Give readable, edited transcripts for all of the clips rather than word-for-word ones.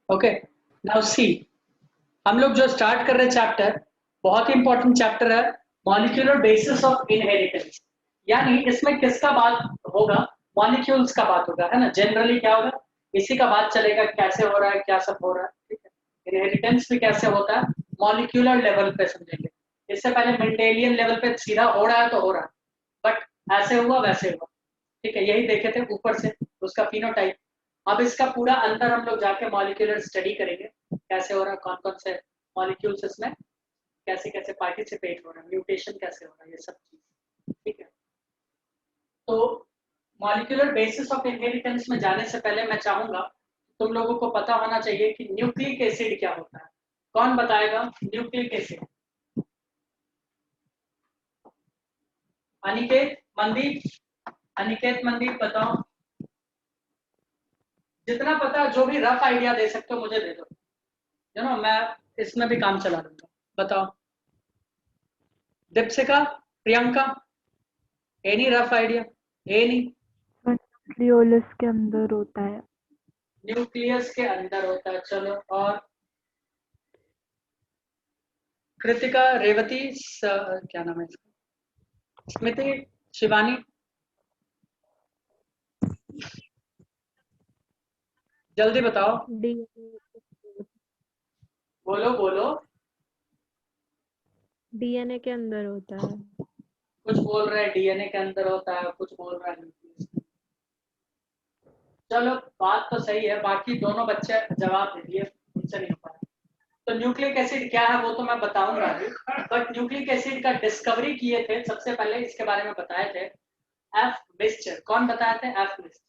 Okay, now see, हम लोग जो स्टार्ट कर रहे हैं चैप्टर, बहुत ही इंपॉर्टेंट चैप्टर है, मॉलिक्यूलर बेसिस ऑफ इनहेरिटेंस। यानी इसमें किसका बात होगा? मॉलिक्यूल्स का बात होगा, है ना। जनरली क्या होगा, इसी का बात चलेगा, कैसे हो रहा है, क्या सब हो रहा है, ठीक है। इनहेरिटेंस भी कैसे होता है, मॉलिक्यूलर लेवल पे समझेंगे। इससे पहले मेंडेलियन लेवल पे सीधा हो रहा है तो हो रहा है, बट ऐसे हुआ वैसे हुआ, ठीक है, यही देखे थे ऊपर से उसका फिनोटाइप। अब इसका पूरा अंदर हम लोग जाके मॉलिक्यूलर स्टडी करेंगे, कैसे हो रहा है, कौन कौन से मॉलिक्यूल्स इसमें कैसे कैसे पार्टिसिपेट हो रहा है, म्यूटेशन कैसे हो रहा है, ये सब चीज, ठीक है। तो मॉलिक्यूलर बेसिस ऑफ इनहेरिटेंस में जाने से पहले मैं चाहूंगा तुम लोगों को पता होना चाहिए कि न्यूक्लिक एसिड क्या होता है। कौन बताएगा न्यूक्लिक एसिड? अनिकेत, मनदीप, अनिकेत मनदीप बताओ, जितना पता, जो भी रफ आइडिया दे सकते हो मुझे दे दो, मैं इसमें भी काम चला दूंगा। बताओ, Deepshikha, Priyanka, any rough idea? Any? Nucleolus के अंदर होता है। न्यूक्लियस के अंदर होता है, चलो। और कृतिका, रेवती, क्या नाम है इसका, स्मृति, शिवानी, जल्दी बताओ, बोलो बोलो। डीएनए के अंदर होता है। कुछ बोल रहे हैं डीएनए के अंदर होता है, कुछ बोल रहा है न्यूक्लियस। चलो, बात तो सही है, बाकी दोनों बच्चे जवाब दे दिए, उनसे नहीं हो पाया। तो न्यूक्लिक एसिड क्या है वो तो मैं बताऊंगा अभी, बट न्यूक्लिक एसिड का डिस्कवरी किए थे सबसे पहले, इसके बारे में बताए थे एफ मिस्चर। कौन बताए थे? F Miescher.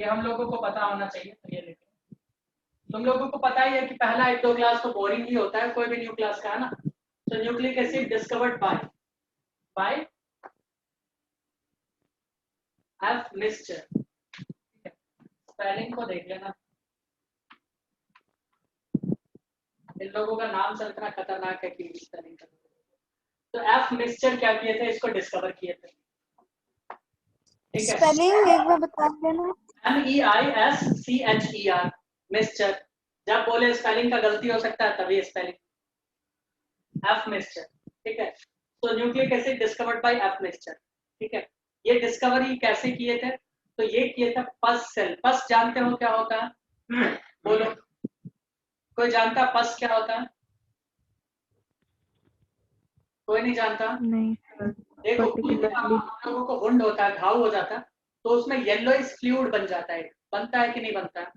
ये हम लोगों को पता होना चाहिए, तो ये देखो, तुम लोगों को पता ही है कि पहला एक दो क्लास तो बोरिंग ही होता है, कोई भी न्यू क्लास का, है ना। तो nucleic acid discovered by by F Miescher. Spelling को देख लेना, इन लोगों का नाम से इतना खतरनाक है कि स्पेलिंग का। तो एफ मिस्चर क्या किए थे, इसको डिस्कवर किए थे, ठीक है। स्पेलिंग एक बार बता देना। MEISCHER, Miescher. जब बोले स्पेलिंग का गलती हो सकता है तभी स्पेलिंग एफ मिस्चर, ठीक है। तो nucleic acid discovered bye F Miescher, ठीक है। ये डिस्कवरी कैसे किए थे? तो ये किए थे पस सेल। पस जानते हो क्या होता है? बोलो, कोई जानता है पस क्या होता है? कोई नहीं जानता? नहीं सर, देखो, पर्टिकुलरली हम लोगों को वुंड होता है, घाव हो जाता है, तो उसमें येलोइश फ्लूइड बन जाता है, बनता है कि नहीं बनता है?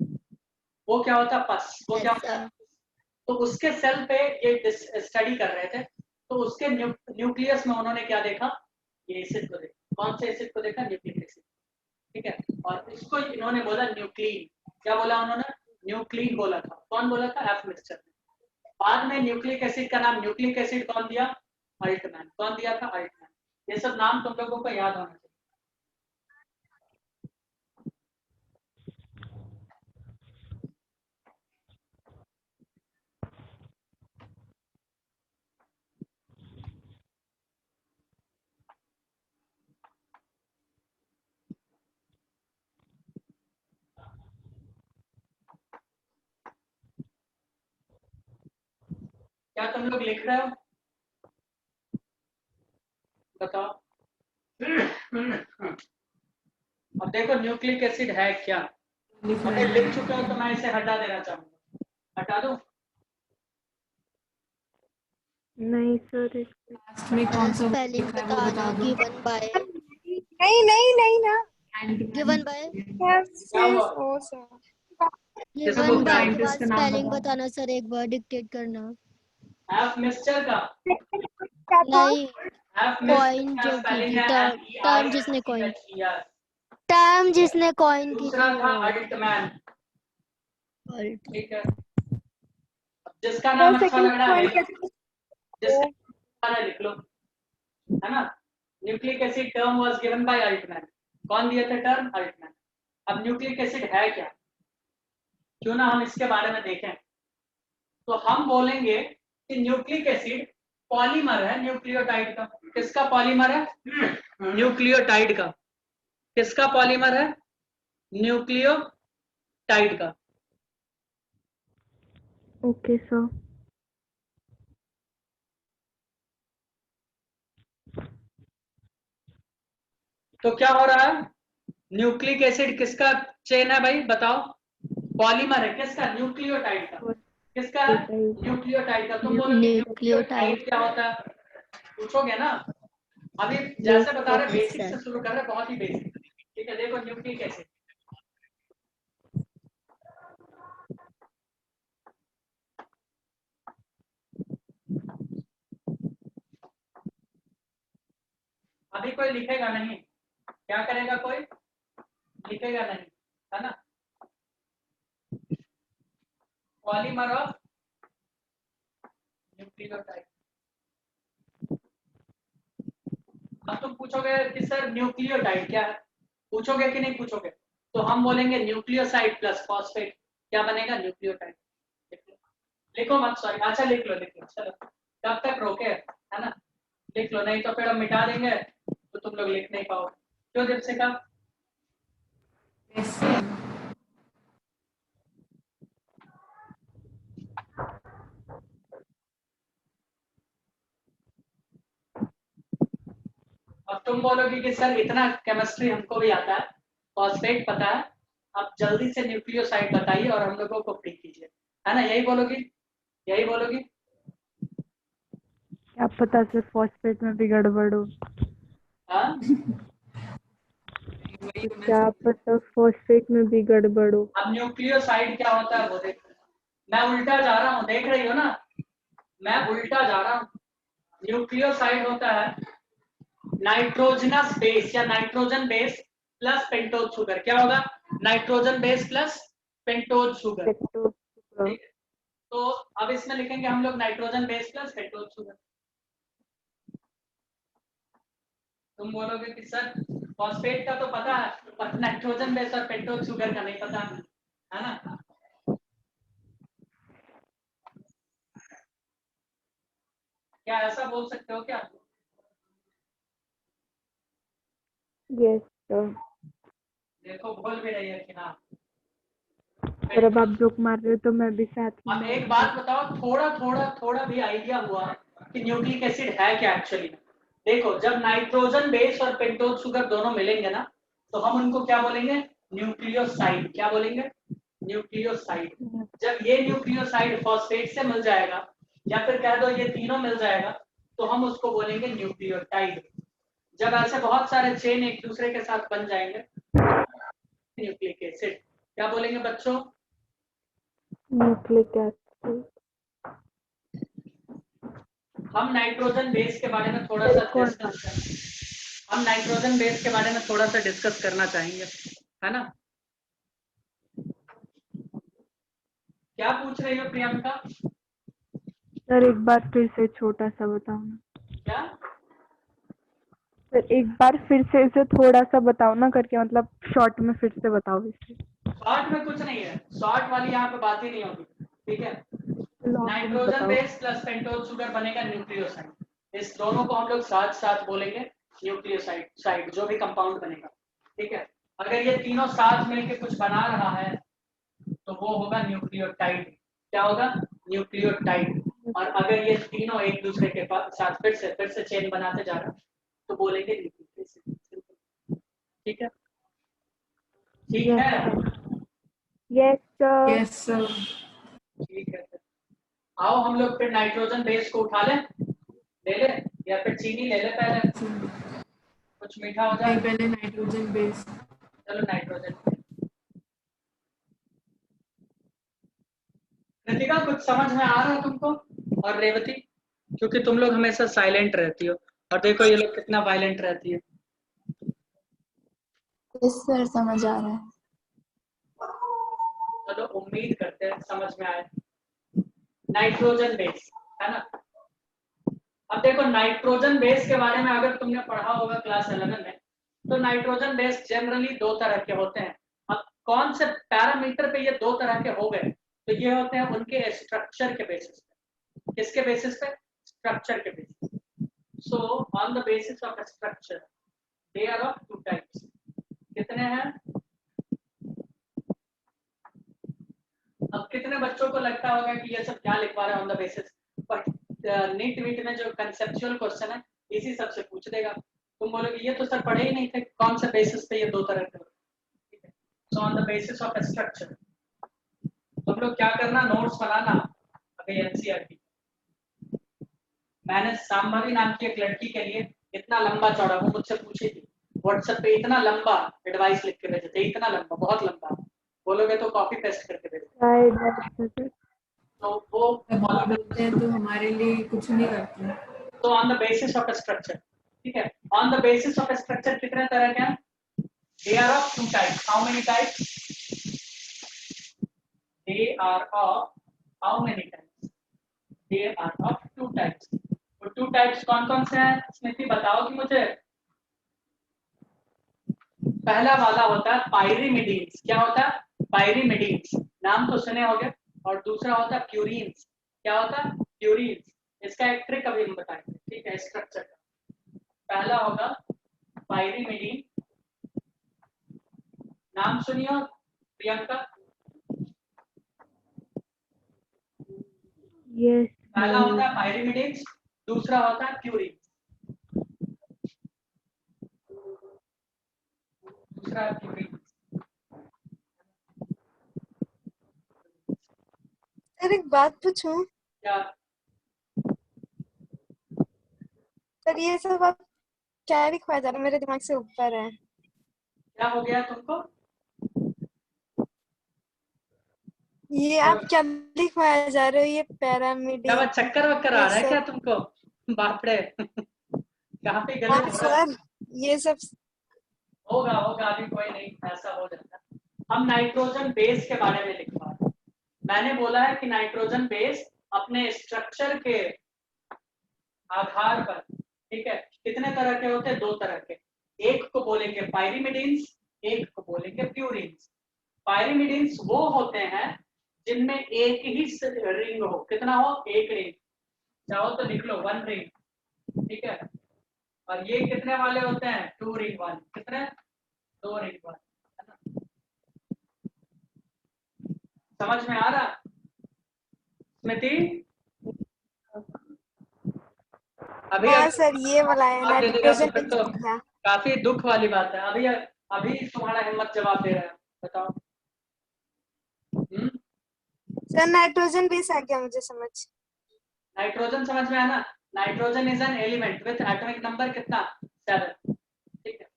वो क्या होता है? पस। वो क्या होता है? तो उसके सेल पे ये स्टडी कर रहे थे, तो उसके न्यूक्लियस में उन्होंने क्या देखा? ये एसिड को देखा। कौन से एसिड को देखा? न्यूक्लिक एसिड, ठीक है। और इसको इन्होंने बोला न्यूक्लीन। क्या बोला उन्होंने? न्यूक्लीन बोला था। कौन बोला था? एफ मिस्टर ने। बाद में न्यूक्लिक एसिड का नाम न्यूक्लिक एसिड कौन दिया? अल्टमैन। कौन दिया था? अल्टमैन। ये सब नाम तुम लोगों को याद होना चाहिए। क्या तुम लोग लिख रहे हो? बताओ। अब देखो, न्यूक्लिक एसिड है क्या? अगर लिख चुके हो तो मैं इसे हटा देना चाहूंगा। हटा दूं? नहीं सर, में कौन सा स्पेलिंग बताना। गिवन बाय, नहीं नहीं नहीं ना। गिवन बाय, क्या हुआ? गिवन बाय के साइंटिस्ट बाद का नाम स्पेलिंग बताओ। बताना सर, एक बार डिक्टेट करना। एफ मिस्टर का? क्या था? नहीं, एफ मिस्टर कॉइन का जो की स्पेलिंग थी, है टर्म जिसने कॉइन, MEISCHER। टर्म जिसने कॉइन की दूसरा थी था वो। अल्टमैन, अल्ट ठीक है। अब जिसका तो नाम अच्छा सेकंड लग रहा है पॉइंट लिख, जिसका लिख लो, है ना। Nucleic acid term was given by Altmann. कौन दिया था टर्म? अल्टमैन। अब न्यूक्लिक एसिड है क्या, क्यों ना हम इसके बारे में देखें। तो हम बोलेंगे कि न्यूक्लिक एसिड पॉलीमर है न्यूक्लियोटाइड का। किसका पॉलीमर है? न्यूक्लियोटाइड का, किसका पॉलीमर है? न्यूक्लियोटाइड का। Okay sir. तो क्या हो रहा है? न्यूक्लिक एसिड किसका चेन है भाई बताओ? पॉलीमर है किसका? न्यूक्लियोटाइड का। किसका है? न्यूक्लियोटाइड का। तुम बोलोगे न्यूक्लियोटाइड क्या होता है? पूछोगे ना। अभी जैसे बता रहे बेसिक से शुरू कर रहे, बहुत ही बेसिक। ठीक है, देखो न्यूक्लिक एसिड। अभी कोई लिखेगा नहीं, क्या करेगा? कोई लिखेगा नहीं, है ना? Polymer of nucleotide. अब तुम पूछोगे कि सर न्यूक्लियोटाइड क्या है, पूछोगे कि नहीं पूछोगे? तो हम बोलेंगे न्यूक्लियोसाइड प्लस फॉस्फेट क्या बनेगा? न्यूक्लियोटाइड। लिखो मत, सॉरी। अच्छा लिख लो, लिख लो, चलो। कब तक रोके, है ना? लिख लो, नहीं तो फिर हम मिटा देंगे तो तुम लोग लिख नहीं पाओगे। क्यों दीपशिका? अब तुम बोलोगे कि सर इतना केमिस्ट्री हमको भी आता है, फॉस्फेट पता है, अब जल्दी से न्यूक्लियोसाइड बताइए और हम लोगों को फ्री कीजिए, है ना? यही बोलोगी? यही बोलोगी? क्या पता सर फॉस्फेट में भी गड़बड़ हो। हाँ, क्या पता फॉस्फेट में भी गड़बड़ हो। अब न्यूक्लियोसाइड क्या होता है वो देख। मैं उल्टा जा रहा हूँ, देख रही हो ना? मैं उल्टा जा रहा हूँ। न्यूक्लियोसाइड होता है नाइट्रोजनस बेस या nitrogen base plus pentose sugar. क्या होगा? Nitrogen base plus pentose sugar. ठीक है, तो अब इसमें लिखेंगे हम लोग nitrogen base plus pentose sugar. तुम बोलोगे कि सर फॉस्फेट का तो पता है पर नाइट्रोजन बेस और पेंटोज शुगर का नहीं पता, है ना? क्या ऐसा बोल सकते हो क्या? Yes sir. देखो बोल भी रही है कि हाँ। और अब आप जोक मार रहे हो तो मैं भी साथ में अब एक मारूंगी। बात बताओ, थोड़ा भी आइडिया हुआ कि न्यूक्लिक एसिड है क्या एक्चुअली? देखो, जब नाइट्रोजन बेस और पेंटोज शुगर दोनों मिलेंगे ना, तो हम उनको क्या बोलेंगे? न्यूक्लियोसाइड। क्या बोलेंगे? न्यूक्लियोसाइड। जब ये न्यूक्लियोसाइड फॉस्फेट से मिल जाएगा या फिर कह दो ये तीनों मिल जाएगा, तो हम उसको बोलेंगे न्यूक्लियोटाइड। जब ऐसे बहुत सारे चेन एक दूसरे के साथ बन जाएंगे, न्यूक्लिक एसिड। क्या बोलेंगे बच्चों? Nucleic acid. हम नाइट्रोजन बेस के बारे में थोड़ा सा हम नाइट्रोजन बेस के बारे में थोड़ा सा डिस्कस करना चाहेंगे, है ना? क्या पूछ रही हो प्रियंका? सर एक बार फिर से छोटा सा बताओ ना। क्या? सर एक बार फिर से इसे थोड़ा सा बताओ ना करके, मतलब शॉर्ट में फिर से बताओ इसे। शॉर्ट में कुछ नहीं है, शॉर्ट वाली यहाँ पे बात ही नहीं होगी। ठीक है, लॉन्ग में नाइट्रोजन बताओ। बेस प्लस पेंटोज शुगर बनेगा न्यूक्लियोसाइड। इस दोनों को हम लोग साथ साथ बोलेंगे न्यूक्लियोसाइड साइड, जो भी कंपाउंड बनेगा। ठीक है, अगर ये तीनों साथ मिलकर कुछ बना रहा है तो वो होगा न्यूक्लियोटाइड। क्या होगा? न्यूक्लियोटाइड। और अगर ये तीनों एक दूसरे के साथ फिर से चेन बनाते जा रहा तो बोलेंगे न्यूक्लिक एसिड। ठीक है? ठीक यस है, sir. Yes sir. Yes sir. ठीक है। आओ हम लोग फिर नाइट्रोजन बेस को उठा लें, ले ले, या फिर चीनी ले ले पहले, कुछ मीठा हो जाए। नहीं, पहले नाइट्रोजन बेस। चलो नाइट्रोजन। कृतिका कुछ समझ में आ रहा है तुमको? और रेवती, क्योंकि तुम लोग हमेशा साइलेंट रहती हो और देखो ये लोग कितना वायलेंट रहती है। यस सर, समझ आ रहा है। चलो उम्मीद करते हैं समझ में आए। नाइट्रोजन बेस, है ना? अब देखो नाइट्रोजन बेस के बारे में अगर तुमने पढ़ा होगा क्लास 11 में, तो नाइट्रोजन बेस जनरली दो तरह के होते हैं। अब कौन से पैरामीटर पे ये दो तरह के हो गए? तो ये होते हैं उनके स्ट्रक्चर के बेसिस पे। किसके बेसिस पे? स्ट्रक्चर के basis. So on the basis of structure they are of two types. हैं? अब कितने बच्चों को लगता होगा कि ये सब क्या लिखवा रहे हैं on the basis, but NEET वीट में जो कंसेप्चुअल क्वेश्चन है इसी सबसे पूछ देगा। तुम बोलोगे ये तो सर पढ़े ही नहीं थे, कौन से बेसिस पे ये दो तरह के, ठीक है। सो on the basis of structure तुम लोग क्या करना, नोट्स बनाना। अभी एनसीईआरटी मैंने सांभवी नाम की एक लड़की के लिए इतना लंबा चौड़ा, वो मुझसे पूछी थी व्हाट्सएप पे, इतना लंबा एडवाइस लिख के भेजे थे, इतना लंबा, बहुत लंबा, बोलोगे तो कॉपी पेस्ट करके भेजे। तो वो बोलते हैं तो हमारे लिए कुछ नहीं करते। तो on the basis of structure, ठीक है। On the basis of structure कितने तरह के हैं? They are of two types. How many types? They are of how many types? They are of two types. तो टू टाइप्स कौन कौन से हैं स्मृति बताओगी मुझे? पहला वाला होता है पायरीमिडीन्स। क्या होता है? पायरीमिडीन्स, नाम तो सुने होंगे। और दूसरा होता है प्यूरीन्स। क्या होता है? प्यूरीन्स। इसका एक ट्रिक अभी हम बताएंगे, ठीक है, स्ट्रक्चर का। पहला होगा पायरीमिडीन, नाम सुनियो प्रियंका। यस। पहला होता है पायरीमिडीन्स, दूसरा होता है प्यूरीन्स। दूसरा है प्यूरीन्स। सर एक बात पूछूं? क्या? सर ये सब आप क्या लिखवाया जा रहा है, मेरे दिमाग से ऊपर है। क्या हो गया तुमको? ये आप क्या लिखवाया जा रहे हो, ये पिरामिड? क्या बात, चक्कर वक्कर आ रहा है क्या तुमको? बाप रे कहाँ पे गलत हो रहा है? सर ये सब होगा होगा, अभी कोई नहीं, ऐसा हो जाता है। हम नाइट्रोजन बेस के बारे में लिखवा रहे हैं। मैंने बोला है कि नाइट्रोजन बेस अपने स्ट्रक्चर के आधार पर, ठीक है, कितने तरह के होते हैं? दो तरह के। एक को बोलेंगे पायरीमिडीन्स, एक को बोलेंगे प्यूरीन्स। पायरीमिडीन्स वो होते हैं जिनमें एक ही रिंग हो। कितना हो? एक रिंग। चाहो तो लिख लो 1 रिंग, ठीक है। और ये कितने वाले होते हैं? 2 रिंग वाले। कितने? 2 रिंग वाले, है ना? समझ में आ रहा स्मृति? अभी हाँ सर, ये वाला है जवाब दे देगा तो नाइट्रोजन फिर तो बेस। काफी दुख वाली बात है। अभी अभी तुम्हारा हिम्मत जवाब दे रहा है, बताओ। सर नाइट्रोजन बेस आ गया मुझे समझ। नाइट्रोजन समझ में आया ना? Nitrogen is an element with atomic number कितना? 7, ठीक है।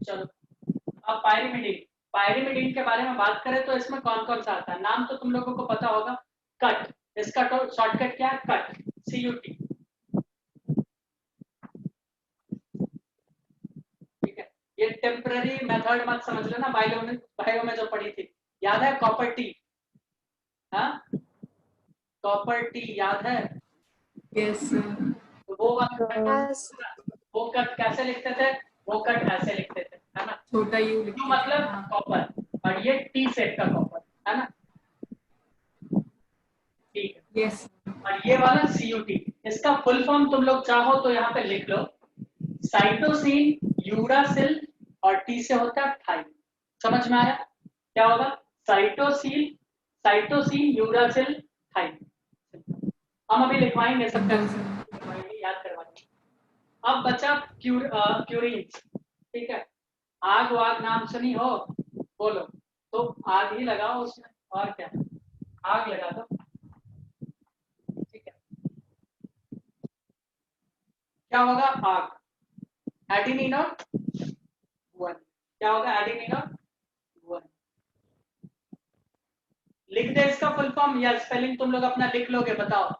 चलो अब पायरीमिडीन। पायरीमिडीन के बारे में बात करें तो इसमें कौन कौन सा आता है? नाम तो तुम लोगों को पता होगा, कट। इसका तो शॉर्टकट क्या है? कट, CUT, ठीक है। ये टेम्पररी मेथड मत समझ लेना, बायो में जो पढ़ी थी, याद है? कॉपर टी, हाँ, कॉपर टी याद है? यस तो वो वाला Yes. वो कट कैसे लिखते थे? वो कट ऐसे लिखते थे, है ना? छोटा यू क्यों? मतलब कॉपर, और ये टी सेट का कॉपर, है ना? ठीक है। यस और ये वाला CUT, इसका फुल फॉर्म तुम लोग चाहो तो यहाँ पे लिख लो, साइटोसिन, यूरासिल, और टी से होता है थाइन। समझ में आया? क्या होगा? Cytosine, cytosine, uracil, थाइन। हम अभी लिखवाएंगे सब, याद करवाएंगे। अब बचा प्यूरीन्स, ठीक है। आग वाग नाम सुनी हो? बोलो तो आग ही लगाओ उसमें, और क्या, आग लगा दो, ठीक है। क्या होगा? आग, एडिनिन और गुआनिन। क्या होगा? एडिनिन और गुआनिन। लिख दे इसका फुल फॉर्म या स्पेलिंग तुम लोग अपना लिख लोगे? बताओ।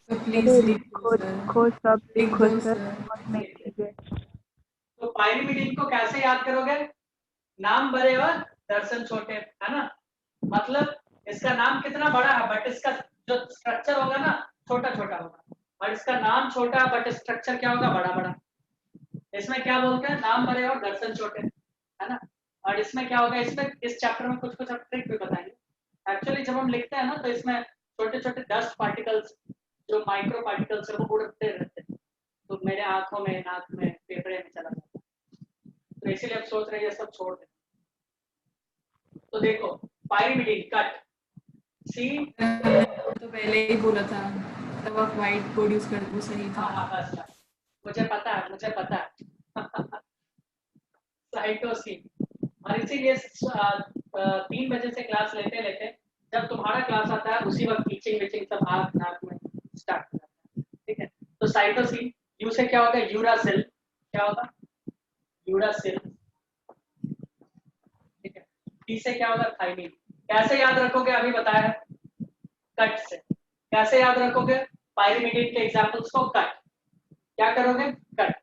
प्लीज लिखो लिखो सब लिखो सर, और नहीं कीजिए। तो पायरीमिडीन को कैसे याद करोगे? नाम बड़े और दर्शन छोटे, है ना? मतलब इसका नाम कितना बड़ा है बट इसका जो स्ट्रक्चर होगा ना छोटा छोटा होगा, और इसका नाम छोटा बट स्ट्रक्चर क्या होगा? बड़ा बड़ा। इसमें क्या बोलते हैं? नाम बड़े और दर्शन छोटे, है ना? और इसमें क्या होगा? इसमें इस चैप्टर में कुछ कुछ ट्रिक भी बताएंगे। एक्चुअली जब हम लिखते हैं ना तो इसमें छोटे छोटे डस्ट पार्टिकल्स, जो माइक्रो पार्टिकल्स है, वो उड़ते रहते हैं, तो मेरे आंखों में, नाक में, फेफड़े में चला जाता है। तो इसीलिए अब सोच रहे हैं सब छोड़ दें। तो देखो पाइरीमिडीन कट सी, तो पहले ही बोला था तब आप व्हाइट बोर्ड यूज कर दो, सही था। हाँ बस मुझे पता है साइटोसिन। और इसीलिए 3 बजे से क्लास लेते लेते जब तुम्हारा क्लास आता है उसी वक्त टीचिंग विचिंग सब आँख नाक में स्टार्ट हो जाता है। ठीक है, तो साइटोसिन यू से क्या होगा, यूरासिल, क्या होगा यूरासिल। ठीक है, टी से क्या होगा, थाइमिन। कैसे याद रखोगे अभी बताया है, कट से। कैसे याद रखोगे, पाइरीमिडीन के एग्जांपल्स को कट, क्या करोगे कट,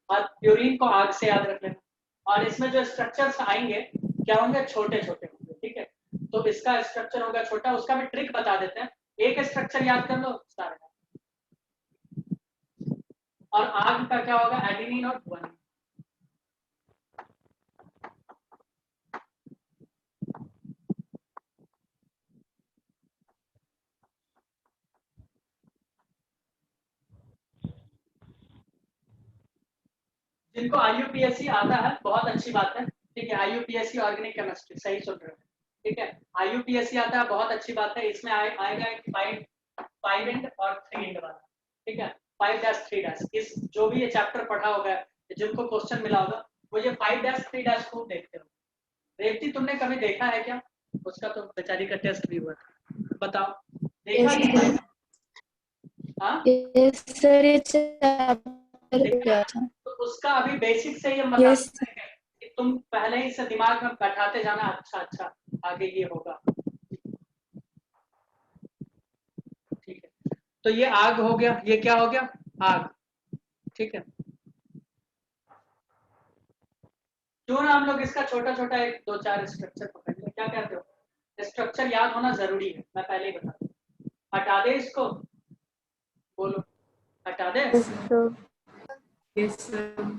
और प्यूरिन को आग से याद रख लेना। और इसमें जो स्ट्रक्चर्स आएंगे क्या होंगे, छोटे छोटे होंगे। ठीक है, तो इसका स्ट्रक्चर होगा छोटा, उसका भी ट्रिक बता देते हैं। एक स्ट्रक्चर याद कर लो सारे, और आग का क्या होगा, एडेनिन और गुआनिन। जिनको IUPAC आता है बहुत अच्छी बात है। ठीक है, IUPAC ऑर्गेनिक केमिस्ट्री, सही सुन रहे हो। ठीक है, IUPAC आता है बहुत अच्छी बात है। इसमें आएगा 5 एंड और 3 एंड वाला। ठीक है, 5-3 इस जो भी ये चैप्टर पढ़ा होगा, जिनको क्वेश्चन मिला होगा, वो ये 5-3 खूब देखते हो। रेवती तुमने कभी देखा है क्या, उसका तो बेचारी का टेस्ट भी हुआ था, बताओ देखा Yes, नहीं? sir. हाँ Yes, sir, ये chapter देखा? क्या था? तो उसका अभी बेसिक से ही हम बता Yes, सकते हैं कि तुम पहले ही से दिमाग में बैठाते जाना, अच्छा आगे ये होगा। ठीक है, तो ये आग हो गया, ये क्या हो गया, आग। ठीक है, क्यों ना हम लोग इसका छोटा छोटा 1-2-4 स्ट्रक्चर पकड़ लें, क्या कहते हो? स्ट्रक्चर याद होना जरूरी है, मैं पहले ही बता दूं। हटा दे इसको, बोलो हटा दे। yes sir, yes sir.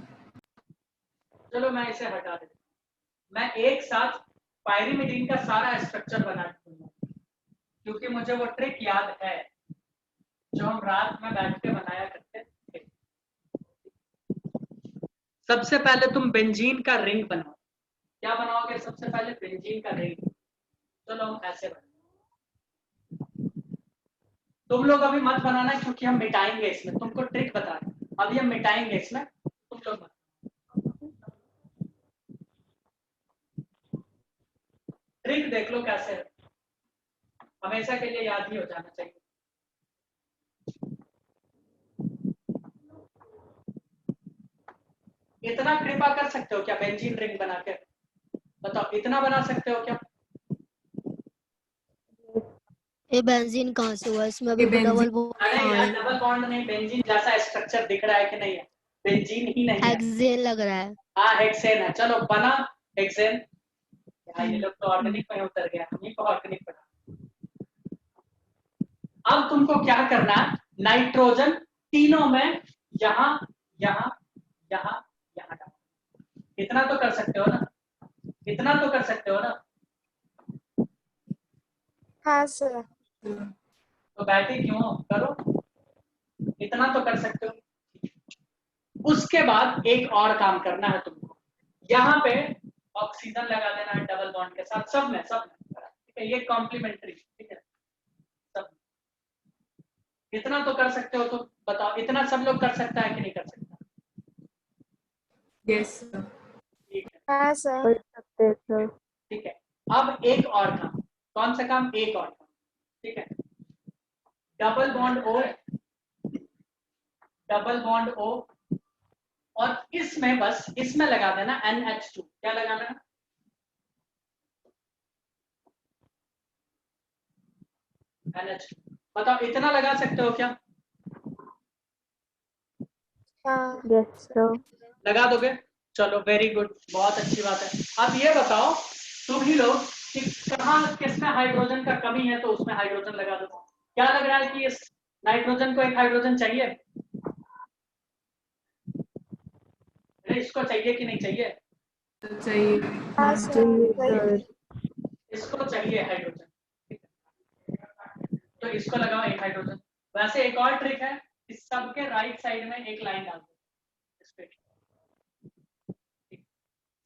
चलो मैं इसे हटा देता हूं। मैं एक साथ पाइरीमिडीन का सारा स्ट्रक्चर बना दूंगा, क्योंकि मुझे वो ट्रिक याद है जो हम रात में बैठ के बनाया करते थे। सबसे पहले तुम बेंजीन का रिंग बनाओ। क्या बनाओगे सबसे पहले, बेंजीन का रिंग। चलो हम ऐसे बनाओ। तुम लोग अभी मत बनाना क्योंकि हम मिटाएंगे इसमें, तुमको ट्रिक बता रहे हैं, अभी हम मिटाएंगे इसमें, तुम लोग मत। ट्रिक देख लो कैसे है, हमेशा के लिए याद ही हो जाना चाहिए। इतना कृपा कर सकते हो क्या बेंजीन रिंग बना के, बताओ इतना बना सकते हो क्या? ये बेंजीन कहाँ से हुआ, इसमें अभी ये तो डबल बेंजीन बॉन्ड अरे कहाँ यार है, डबल बॉन्ड नहीं, बेंजीन जैसा स्ट्रक्चर दिख रहा है कि नहीं है, बेंजीन ही नहीं है। हेक्सेन लग रहा है। हाँ हेक्सेन है, चलो बना हेक्सेन। यार ये लोग तो ऑर्गेनिक में उतर गया, हम ही को ऑर्गेनिक बना। अब तुमको क्या करना है, नाइट्रोजन तीनों में यहाँ यहाँ यहाँ यहाँ डाल। इतना तो कर सकते हो ना, इतना तो कर सकते हो ना। हाँ सर। तो बैठे क्यों हो? करो, इतना तो कर सकते हो। उसके बाद एक और काम करना है तुमको, यहाँ पे ऑक्सीजन लगा देना है डबल बॉन्ड के साथ, सब में ठीक है, ये कॉम्प्लीमेंट्री। ठीक है, सब इतना तो कर सकते हो, तो बताओ इतना सब लोग कर सकता है कि नहीं कर सकता? Yes sir. ठीक है, हाँ सर। कर सकते हैं सर। ठीक है, अब एक और काम, कौन सा काम, एक और काम। ठीक है, double bond O, double bond O, और इसमें बस इसमें लगा देना NH2। क्या लगाना है, NH2। बताओ इतना लगा सकते हो क्या? हाँ yes sir, लगा दोगे, चलो वेरी गुड, बहुत अच्छी बात है। अब ये बताओ तुम ही लोग कि कहाँ किसमें हाइड्रोजन का कमी है तो उसमें हाइड्रोजन लगा दो। क्या लग रहा है कि इस नाइट्रोजन को एक हाइड्रोजन चाहिए? अरे इसको चाहिए कि नहीं चाहिए? तो चाहिए। हाँ हाँ सर। चाहिए वही। सर। इसको चाहिए हाइड्रोजन, तो इसको लगाओ एक हाइड्रोजन। वैसे एक और ट्रिक है, इस सबके राइट साइड में एक लाइन डाल दो इस पे।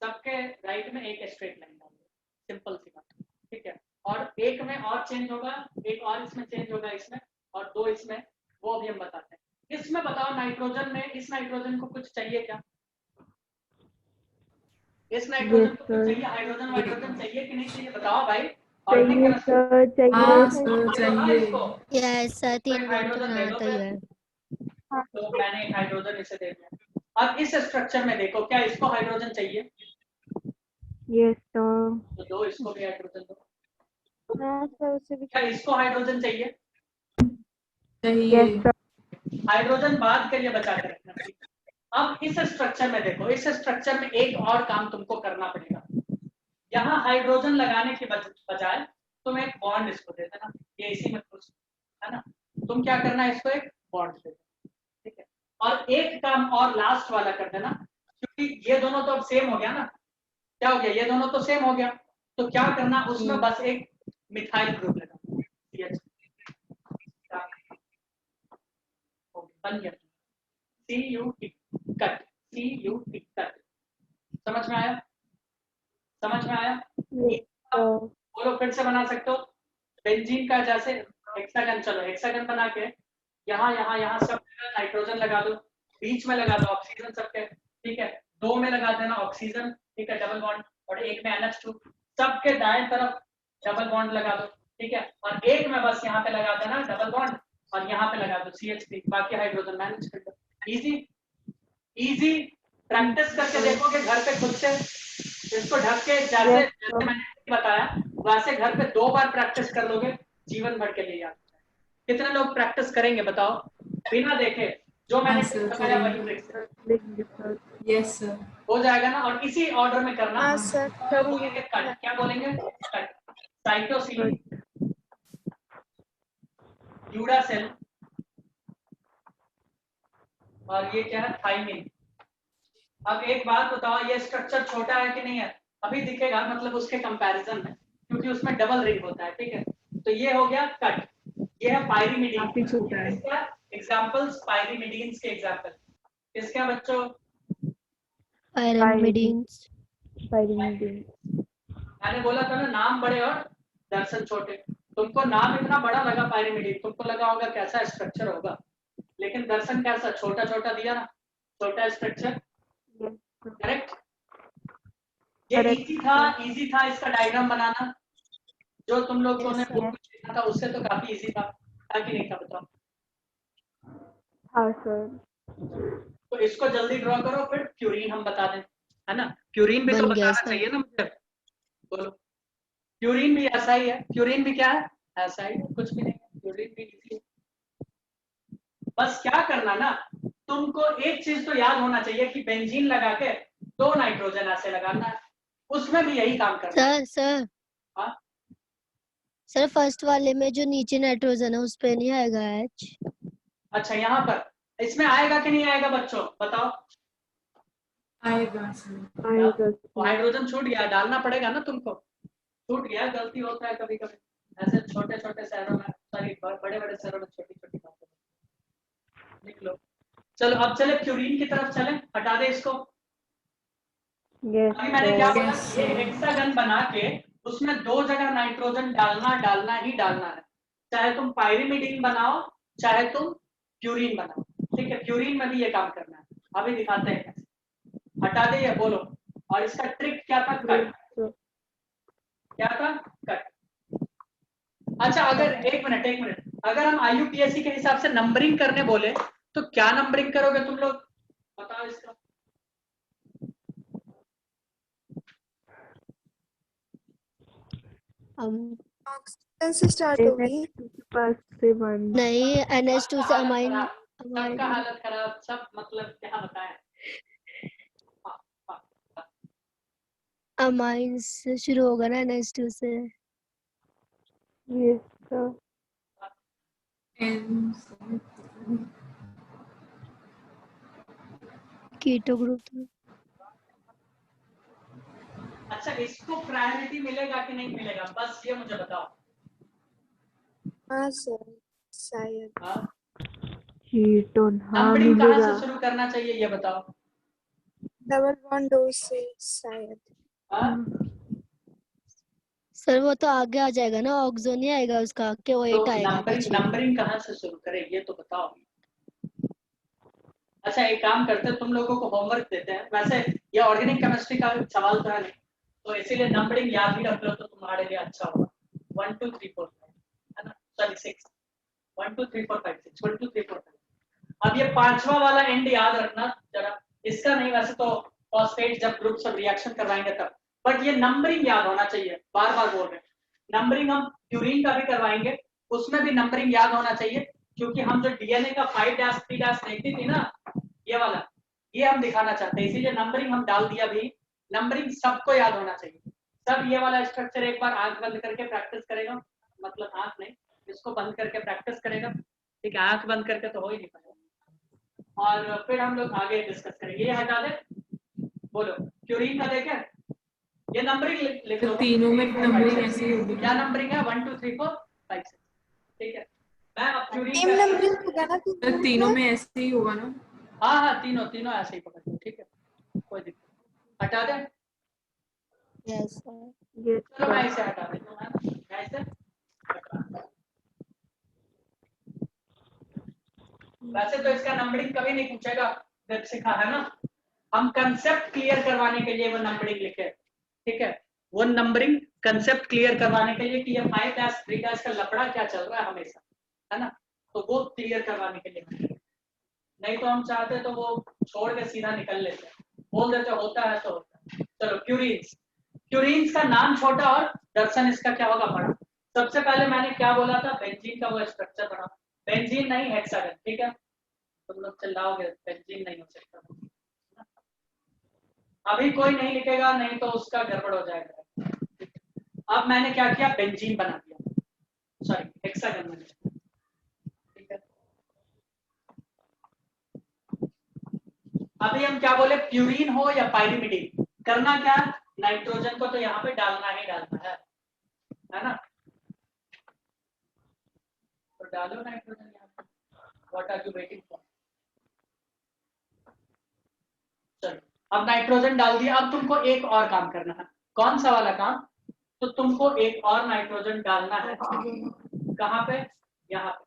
सबके राइट में एक स्ट्रेट लाइन डाल दो, सिंपल सी बात, ठीक है। और एक में और चेंज होगा, एक और इसमें चेंज होगा इसमें, और दो इसमें, वो अभी हम बताते हैं। इसमें बताओ नाइट्रोजन में, इस नाइट्रोजन को कुछ चाहिए क्या? इस नाइट्रोजन को कुछ चाहिए, हाइड्रोजन वाइड्रोजन चाहिए कि नहीं चाहिए, बताओ भाई। चाहिए सर, चाहिए। हाँ सर चाहिए। यस सर, 3 बॉन्ड तो हाइड्रोजन दे बनाना दो आता ही फिर। है। तो मैंने एक हाइड्रोजन इसे दे दिया। अब इस स्ट्रक्चर में देखो, क्या इसको हाइड्रोजन चाहिए? Yes sir. तो दो इसको भी हाइड्रोजन दो। हाँ सर, उसे भी क्या इसको हाइड्रोजन चाहिए? चाहिए। Yes sir. हाइड्रोजन बाद के लिए बचा के रखना। अब इस स्ट्रक्चर में देखो, इस स्ट्रक्चर में एक और काम तुमको करना पड़ेगा। यहाँ हाइड्रोजन लगाने के बजाय तुम एक बॉन्ड इसको दे देना, ये इसी में खुश है ना। तुम क्या करना है, इसको एक बॉन्ड दे देना, ठीक है। और एक काम और लास्ट वाला कर देना, क्योंकि ये दोनों तो अब सेम हो गया ना। क्या हो गया, ये दोनों तो सेम हो गया, तो क्या करना, उसमें बस एक मिथाइल ग्रुप लगाना, बन गया। CUT cut, CUT cut. समझ में आया? समझ में आया? वो लोग फिर से बना सकते हो बेंजीन का, जैसे हेक्सागन। चलो हेक्सागन बना के यहाँ यहाँ यहाँ सब नाइट्रोजन लगा दो, बीच में लगा दो ऑक्सीजन सबके, ठीक है। दो में लगा देना ऑक्सीजन, ठीक है, डबल बॉन्ड, और एक में NH2, सबके दाएं तरफ डबल बॉन्ड लगा दो, ठीक है। और एक में बस यहाँ पे लगा देना डबल बॉन्ड, और यहाँ पे लगा दो CH3, बाकी हाइड्रोजन मैनेज कर दो। Easy easy. प्रैक्टिस करके देखोगे घर पे खुद से, इसको ढक के, जैसे जैसे मैंने बताया वैसे घर पे 2 बार प्रैक्टिस कर लोगे, जीवन भर के लिए याद। कितने लोग प्रैक्टिस करेंगे बताओ, बिना देखे? जो मैंने हाँ, सर, बताया वही करेंगे। Trick yes sir. हो जाएगा ना। और इसी ऑर्डर में करना। हाँ सर, क्या बोलेंगे कट, क्या बोलेंगे कट, साइटोसिन, यूरासिल, और ये क्या है, थाइमिन। अब एक बात बताओ, ये स्ट्रक्चर छोटा है कि नहीं है? अभी दिखेगा, मतलब उसके कंपैरिजन में, क्योंकि उसमें डबल रिंग होता है, ठीक है। तो ये हो गया कट, ये है पायरीमिडीन। काफी छोटा है। इसका एग्जांपल्स, पायरीमिडीन्स के एग्जांपल किसके बच्चों? पायरिमिडीन्स। मैंने बोला था ना, नाम बड़े और दर्शन छोटे। तुमको नाम इतना बड़ा लगा पायरीमिडीन, तुमको लगा होगा कैसा स्ट्रक्चर होगा, लेकिन दर्शन कैसा छोटा छोटा दिया ना, छोटा स्ट्रक्चर, करेक्ट। ये इजी था इसका डायग्राम बनाना, जो तुम लोग ने बुक में देखा था उससे तो काफी इजी था कि नहीं था, बताओ? हाँ सर। तो इसको जल्दी ड्रॉ करो, फिर प्यूरिन हम बता दें, है ना। प्यूरिन भी तो बन गया बताना सर। चाहिए ना मुझे, बोलो। प्यूरिन भी ऐसा ही है, प्यूरिन भी क्या है, ऐसा ही है, कुछ भी नहीं है, प्यूरिन भी इजी है। बस क्या करना ना, तुमको एक चीज तो याद होना चाहिए कि बेंजीन लगा के 2 नाइट्रोजन ऐसे लगाना है, उसमें भी यही काम करना है। सर हाँ? सर फर्स्ट वाले में जो नीचे नाइट्रोजन है उस पे नहीं आएगा H? अच्छा, यहाँ पर इसमें आएगा कि नहीं आएगा बच्चों, बताओ? आएगा सर। आएगा। हाइड्रोजन छूट गया, डालना पड़ेगा ना तुमको, छूट गया, गलती होता है कभी कभी ऐसे छोटे छोटे शहरों में, सॉरी बड़े बड़े शहरों में छोटी छोटी बातें लिख लो। चलो अब चले प्यूरिन की तरफ चले, हटा दे इसको। अभी मैंने क्या बोला, ये हेक्सागन बना के उसमें 2 जगह नाइट्रोजन डालना ही डालना है, चाहे तुम पायरीमिडीन बनाओ चाहे तुम प्यूरिन बनाओ, ठीक है। प्यूरिन में भी ये काम करना है, अभी दिखाते हैं कैसे। हटा दे ये, बोलो। और इसका ट्रिक क्या था, कट। क्या था, कट। अच्छा, अगर एक मिनट, अगर हम IUPAC के हिसाब से नंबरिंग करने बोले तो क्या नंबरिंग करोगे तुम लोग, बताओ इसका? ऑक्सीजन से स्टार्ट होगी। नहीं, NH2 से अमाइन। सबका हालत खराब, सब मतलब क्या बताएं। अमाइन से शुरू होगा ना, NH2 से। Yes sir. Keto group. अच्छा, इसको प्रायोरिटी मिलेगा कि नहीं मिलेगा, बस ये मुझे बताओ। हाँ सर, शायद। कीटोन हाँ नंबरिंग कहाँ मिलेगा। से शुरू करना चाहिए ये बताओ। डबल बॉन्ड O से शायद। हाँ? सर वो तो आगे आ जाएगा ना, ऑक्सो नहीं आएगा उसका, कि वो तो 8 आएगा नंबरिंग पीछे। नंबरिंग कहाँ से शुरू करें ये तो बताओ। अच्छा एक काम करते हैं, तुम लोगों को होमवर्क देते हैं। वैसे ये ऑर्गेनिक केमिस्ट्री का सवाल तो है नहीं, तो इसीलिए नंबरिंग याद ही रख लो तो तुम्हारे लिए अच्छा होगा। 1 2 3 4 5 है ना, सॉरी 6 1 2 3 4 5 6 1 2 3 4 5। अब ये पांचवा वाला एंड याद रखना जरा, इसका नहीं, वैसे तो फॉस्फेट जब ग्रुप सब रिएक्शन करवाएंगे तब, बट ये नंबरिंग याद होना चाहिए। बार बार बोल रहे हैं नंबरिंग, हम प्यूरिन का भी करवाएंगे, उसमें भी नंबरिंग याद होना चाहिए, क्योंकि हम जो डीएनए का 5' 3' देखती थी ना, ये वाला, ये हम दिखाना चाहते हैं, इसीलिए नंबरिंग हम डाल दिया भी। नंबरिंग सबको याद होना चाहिए, सब ये वाला स्ट्रक्चर एक बार आंख बंद करके प्रैक्टिस करेगा, मतलब आंख नहीं, इसको बंद करके प्रैक्टिस करेगा, ठीक है, आंख बंद करके तो हो ही नहीं पाएगा। और फिर हम लोग आगे डिस्कस करेंगे। ये हटा दे, बोलो क्यूरीन का देखे, ये नंबरिंग लिख तो लो, तीनों में नंबरिंग ऐसे ही होगी क्या ना? नंबरिंग है 1 2 3 4 5 6, ठीक है। मैं अब क्यूरीन टीम नंबरिंग होगा ना फिर तो तीनों में ऐसे ही होगा ना? हाँ हाँ तीनों तीनों ऐसे ही पकड़ लो, ठीक है, कोई दिक्कत। हटा दे, यस सर। ये चलो मैं इसे हटा देता हूँ, मैं इसे हटा देता हूँ। वैसे तो इसका नंबरिंग कभी नहीं पूछेगा, जब सिखा है ना, हम कंसेप्ट क्लियर करवाने के लिए वो नंबरिंग लिखे, ठीक है, वो नंबरिंग कंसेप्ट क्लियर करवाने के लिए कि ये 5' 3' का लफड़ा क्या चल रहा है हमेशा, है ना, तो वो क्लियर करवाने के लिए। नहीं तो हम चाहते तो वो छोड़ के सीधा निकल लेते, बोल देते होता है तो होता है। चलो क्यूरीन्स, क्यूरीन्स का नाम छोटा और दर्शन इसका क्या होगा बड़ा। सबसे पहले मैंने क्या बोला था, बेंजीन का वो स्ट्रक्चर बना, बेंजीन नहीं हेक्सागन, ठीक है, तुम लोग चिल्लाओगे बेंजीन नहीं हो सकता, अभी कोई नहीं लिखेगा, नहीं तो उसका गड़बड़ हो जाएगा। अब मैंने क्या किया, बेंजीन बना दिया, सॉरी हेक्सागन बना दिया, ठीक है। अभी हम क्या बोले, प्यूरिन हो या पाइरिमिडीन, करना क्या, नाइट्रोजन को तो यहाँ पे डालना ही डालना है ना, तो डालो नाइट्रोजन यहाँ पे, what are you waiting for. चलो अब नाइट्रोजन डाल दिया, अब तुमको एक और काम करना है, कौन सा वाला काम, तो तुमको एक और नाइट्रोजन डालना है, कहाँ पे, यहाँ पे,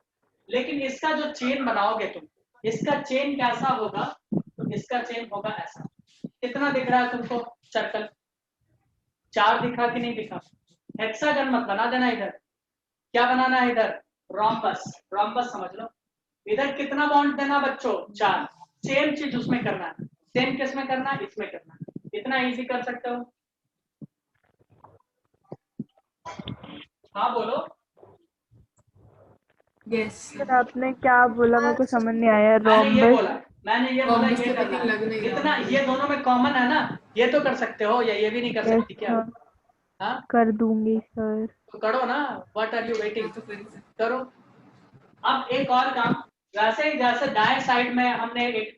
लेकिन इसका जो चेन बनाओगे तुम, इसका चेन कैसा होगा, तो इसका चेन होगा ऐसा, कितना दिख रहा है तुमको सर्कल, 4 दिखा कि नहीं दिखा, हेक्सागन मत बना देना, इधर क्या बनाना है, इधर रोम्बस, रोम्बस समझ लो, इधर कितना बॉन्ड देना बच्चों, 4, सेम चीज उसमें करना है, सेम किस में करना है, इसमें करना है, इतना इजी कर सकते हो, हाँ बोलो। यस सर आपने क्या बोला मेरे को समझ नहीं आया। मैंने ये रोम्बस, बोला, मैंने ये बोला, रोम्बस ये तो करना लेकिन लग है, नहीं रहा। इतना ये दोनों में कॉमन है ना, ये तो कर सकते हो, या ये भी नहीं कर यस सकती क्या, सर, हाँ कर दूंगी सर। तो करो ना, व्हाट आर यू वेटिंग, तो कर ही सकते। करो। अब एक और काम, वैसे ही जैसे दाएं साइड में हमने एक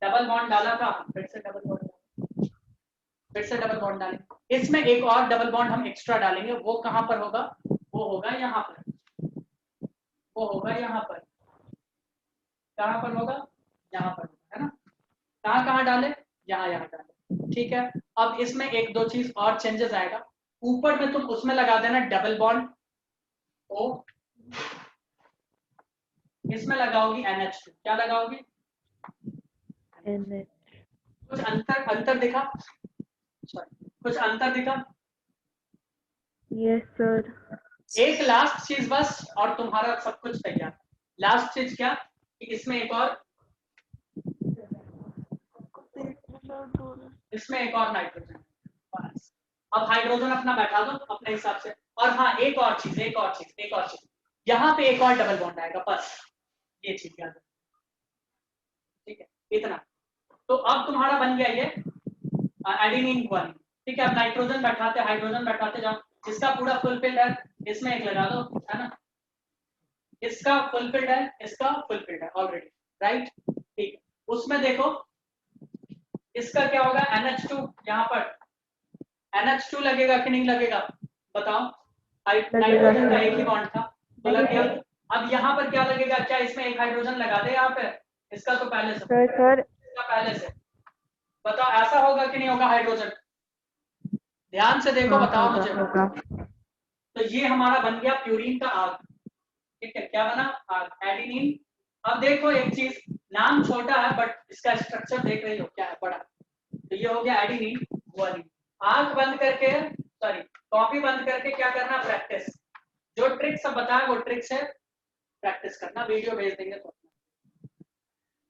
डबल बॉन्ड डाला था, फिर से डबल बॉन्ड, फिर से डबल बॉन्ड डालेंगे, इसमें एक और डबल बॉन्ड हम एक्स्ट्रा डालेंगे, वो कहां पर होगा, वो होगा यहाँ पर, वो होगा यहाँ पर, कहां पर होगा, यहाँ पर होगा, है ना, कहाँ कहाँ डाले, यहाँ यहाँ डाले, ठीक है। अब इसमें एक दो चीज और चेंजेस आएगा, ऊपर में तुम उसमें लगा देना डबल बॉन्ड ओ, इसमें लगाओगी NH2, क्या लगाओगी, NH, कुछ अंतर दिखा, सॉरी कुछ अंतर दिखा, यस सर। एक लास्ट चीज बस और तुम्हारा सब कुछ तैयार। लास्ट चीज क्या, कि इसमें एक और, इसमें एक और नाइट्रोजन, बस। अब हाइड्रोजन अपना बैठा दो अपने हिसाब से, और हाँ एक और चीज, एक और चीज, एक और चीज, यहाँ पे एक और डबल बॉन्ड आएगा, बस ये चीज याद रखो, ठीक है, इतना। तो अब तुम्हारा बन गया ये एडेनिन ग्वानिन, ठीक है। अब नाइट्रोजन बैठाते, हाइड्रोजन बैठाते जाओ, इसका पूरा फुलफिल्ड है, इसमें एक लगा दो, है ना, इसका फुलफिल्ड है, इसका फुलफिल्ड है ऑलरेडी, राइट, ठीक है। उसमें देखो इसका क्या होगा, NH2, यहाँ पर NH2 लगेगा कि नहीं लगेगा, बताओ, नाइट्रोजन का एक ही बॉन्ड था तो लग गया। अब यहाँ पर क्या लगेगा, क्या इसमें एक हाइड्रोजन लगा दे यहाँ पे, इसका तो पहले से, सर इसका पहले से, बताओ ऐसा होगा कि नहीं होगा हाइड्रोजन? ध्यान से देखो, हाँ, बताओ होगा मुझे। होगा। तो ये हमारा बन गया प्यूरिन का आग। ठीक है, क्या बना? आग, एडिनिन। अब देखो एक चीज, नाम छोटा है बट इसका स्ट्रक्चर देख रही हो क्या है, बड़ा। तो ये हो गया एडिनिन, गुआनिन। आंख बंद करके, सॉरी कॉपी बंद करके क्या करना? प्रैक्टिस। जो ट्रिक सब बताया वो ट्रिक से प्रैक्टिस करना, वीडियो भेज देंगे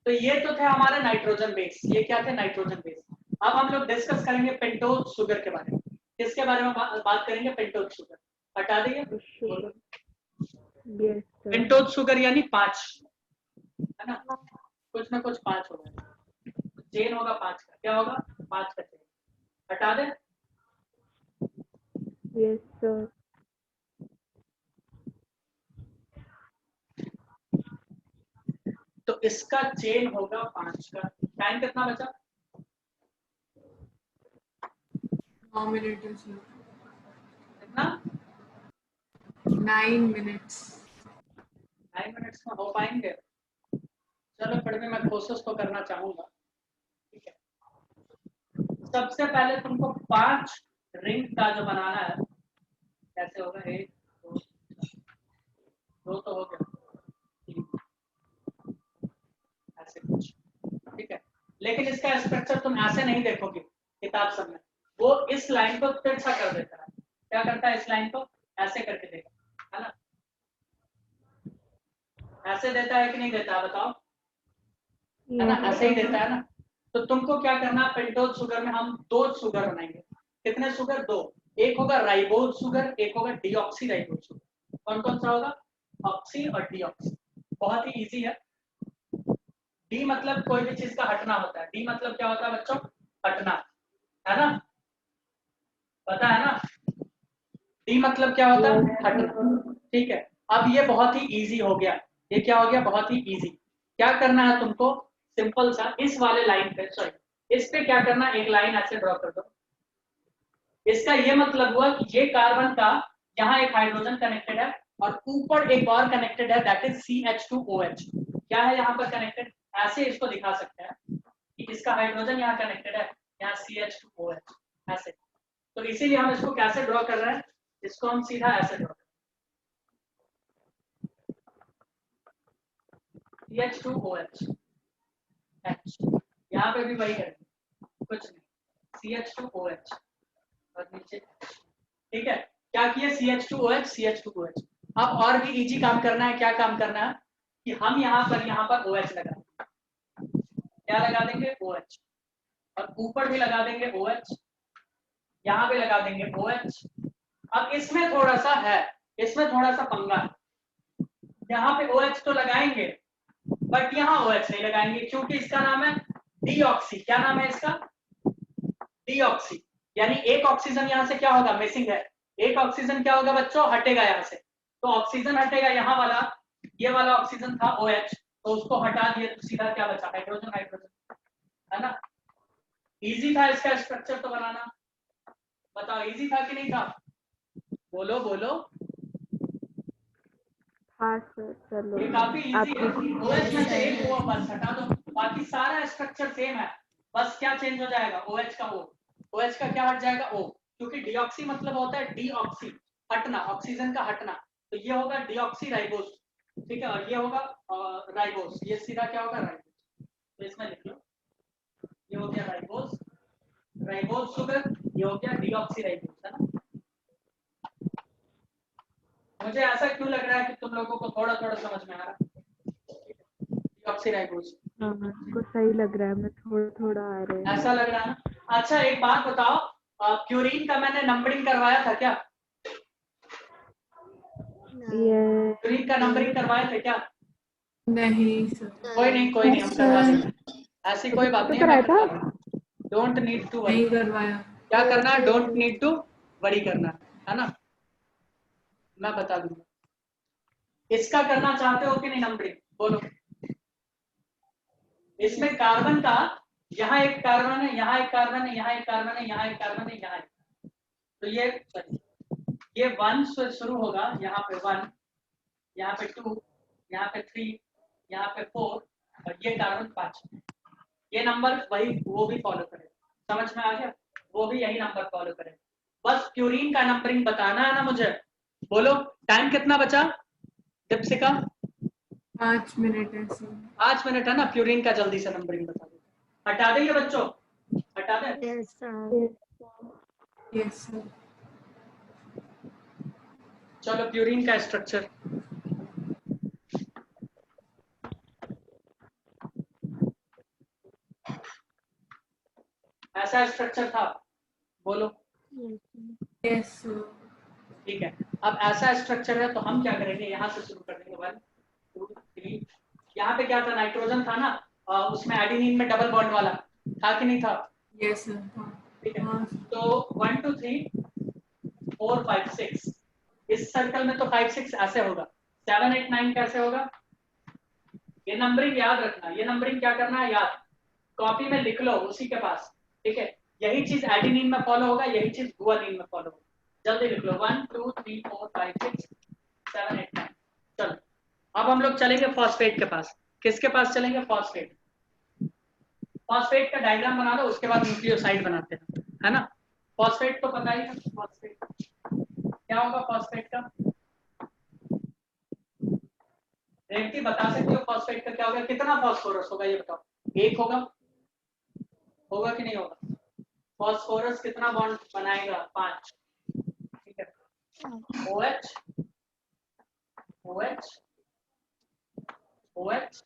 तो ये तो थे हमारे नाइट्रोजन बेस। ये क्या थे? Nitrogen base. अब हम लोग डिस्कस करेंगे पेंटोज शुगर के बारे में। किसके बारे में बात करेंगे? Pentose sugar. हटा दिए sugar. Yes sir. Pentose sugar यानी 5, है ना? कुछ ना कुछ 5 होगा, चेन होगा 5 का। क्या होगा? 5 का चेन। हटा दे। Yes sir. तो इसका चेन होगा 5 का। टाइम कितना बचा? 9 मिनट है सर। कितना? 9 मिनट्स। 9 मिनट्स में हो पाएंगे? चलो फिर भी मैं कोशिश तो करना चाहूंगा। ठीक है, सबसे पहले तुमको 5 रिंग का जो बनाना है, कैसे होगा? 1 2 तो हो गया, 3 ऐसे कुछ। ठीक है, लेकिन इसका स्ट्रक्चर तुम ऐसे नहीं देखोगे किताब सब में। वो इस लाइन को तिरछा कर देता है। क्या करता है? इस लाइन को ऐसे करके देगा, है ना? ऐसे देता है कि नहीं देता है? बताओ, है ना? ऐसे ही देता है ना? तो तुमको क्या करना? पेंटोज शुगर में हम 2 शुगर बनाएंगे। कितने शुगर? 2। एक होगा राइबोज शुगर, एक होगा डीऑक्सी राइबोज शुगर। कौन कौन सा होगा? ऑक्सी और डीऑक्सी। बहुत ही इजी है। डी मतलब कोई भी चीज का हटना होता है। डी मतलब क्या होता है बच्चों? हटना, है ना? पता है ना? डी मतलब क्या होता है? हटना। ठीक है, अब ये बहुत ही इजी हो गया। ये क्या हो गया? बहुत ही इजी। क्या करना है तुमको? सिंपल सा, इस वाले लाइन पे, सॉरी इस पे क्या करना? एक लाइन ऐसे ड्रॉ कर दो। इसका ये मतलब हुआ कि ये कार्बन का यहाँ एक हाइड्रोजन कनेक्टेड है और ऊपर एक और कनेक्टेड है, दैट इज CH2OH। क्या है यहाँ पर कनेक्टेड? ऐसे इसको दिखा सकते हैं कि इसका हाइड्रोजन यहाँ कनेक्टेड है, यहाँ CH2OH ऐसे। तो इसीलिए हम इसको कैसे ड्रॉ कर रहे हैं? इसको हम सीधा ऐसे ड्रॉ कर CH2OH H, यहाँ पे भी वही करेंगे, कुछ नहीं, CH2OH और नीचे। ठीक है, क्या किया? CH2OH। अब और भी इजी काम करना है। क्या काम करना है? कि हम यहाँ पर OH लगा देंगे। क्या लगा देंगे? OH। और ऊपर भी लगा देंगे OH, यहाँ पे लगा देंगे OH। अब इसमें थोड़ा सा है, इसमें थोड़ा सा पंगा है। यहाँ पे OH तो लगाएंगे बट यहाँ OH नहीं लगाएंगे, क्योंकि इसका नाम है डीऑक्सी। क्या नाम है इसका? डीऑक्सी। यानी एक ऑक्सीजन यहाँ से क्या होगा? मिसिंग है। एक ऑक्सीजन क्या होगा बच्चों? हटेगा यहाँ से। तो ऑक्सीजन हटेगा, यहाँ वाला, ये वाला ऑक्सीजन था OH, तो उसको हटा दिए तो सीधा क्या बचा? हाइड्रोजन। हाइड्रोजन, है ना? इजी था इसका स्ट्रक्चर तो बनाना। बताओ इजी था कि नहीं था? बोलो बोलो। हाँ सर चलो। ये काफी इजी है। आपकी OH में से एक O बस हटा दो, बाकी सारा स्ट्रक्चर सेम है। बस क्या चेंज हो जाएगा? OH का O। OH का क्या हट जाएगा? O। क्योंकि डीऑक्सी मतलब होता है डीऑक्सी, हटना, ऑक्सीजन का हटना। तो ये होगा डीऑक्सी राइबोस। ठीक है, और ये होगा राइबोस। ये सीधा क्या होगा? राइबोस। तो इसमें लिख लो, ये हो गया राइबोस, राइबोस शुगर। ये हो गया डीऑक्सी राइबोस, है ना? मुझे ऐसा क्यों लग रहा है कि तुम लोगों को थोड़ा थोड़ा समझ में आ रहा है? डीऑक्सी राइबोस हाँ को सही लग रहा है, मैं थोड़ा थोड़ा आ रहे हैं। ऐसा लग रहा है ना? अच्छा एक बात बताओ, क्यूरीन का मैंने नंबरिंग करवाया था क्या? ये क्यूरीन का नंबरिंग करवाए थे क्या? नहीं सर। कोई नहीं, हम करवा देंगे। ऐसी कोई बात नहीं है, मैं कराया था? करवा दूंगा। Don't need to worry. नहीं करवाया। क्या करना है? डोंट नीड टू वरी करना है ना? मैं बता दूंगा। इसका करना चाहते हो कि नहीं नंबरिंग? बोलो। इसमें कार्बन का, यहाँ एक कार्बन है, यहाँ एक कार्बन है, यहाँ एक कार्बन है, यहाँ एक कार्बन है, यहाँ एक। तो ये ये 1 से शुरू होगा, यहाँ पे 1, यहाँ पे 2, यहाँ पे 3, यहाँ पे 4 और ये कार्बन 5। ये नंबर वही वो भी फॉलो करे, समझ में आ गया, वो भी यही नंबर फॉलो करे। बस प्यूरिन का नंबरिंग बताना है ना मुझे। बोलो टाइम कितना बचा दीपशिका? 5 मिनट है सर। 5 मिनट है ना, प्यूरिन का जल्दी से नंबरिंग बता दो। हटा देंगे बच्चों, हटा दें। Yes sir. Yes sir. चलो प्यूरिन का स्ट्रक्चर, ऐसा स्ट्रक्चर था, बोलो। Yes sir. ठीक है, अब ऐसा स्ट्रक्चर है तो हम क्या करेंगे, यहाँ से शुरू कर देंगे 1 2 3। यहाँ पे क्या था, नाइट्रोजन था ना, उसमें एडेनिन में डबल बॉन्ड वाला था कि नहीं था? Yes sir. ठीक है, तो 1 2 3 4 5 6, इस सर्कल में तो 5 6 ऐसे होगा, 7 8 9 कैसे होगा? ये नंबरिंग याद रखना, ये नंबरिंग क्या करना है याद, कॉपी में लिख लो उसी के पास, ठीक है। यही चीज एडेनिन में फॉलो होगा, यही चीज गुआनिन में फॉलो होगा। जल्दी लिख लो 1 2 3 4 5 6 7 8 9। चलो अब हम लोग चलेंगे फॉस्फेट के पास। किसके पास चलेंगे? फॉस्फेट। फॉस्फेट का डायग्राम बना दो, उसके बाद न्यूक्लियोसाइड बनाते हैं, है ना। फॉस्फेट तो पता ही है, फॉस्फेट क्या होगा, फॉस्फेट का रेवती बता सकते हो फॉस्फेट का क्या होगा? कितना फॉस्फोरस होगा ये बताओ, एक होगा, होगा कि नहीं होगा? फॉस्फोरस कितना बॉन्ड बनाएगा? 5, ठीक है। OH OH OH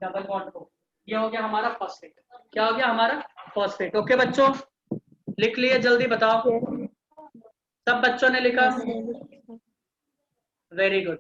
double bond हो, ये हो गया हमारा फॉस्फेट। क्या हो गया हमारा? फॉस्फेट। ओके बच्चों, लिख लिए? जल्दी बताओ, सब बच्चों ने लिखा? Very good.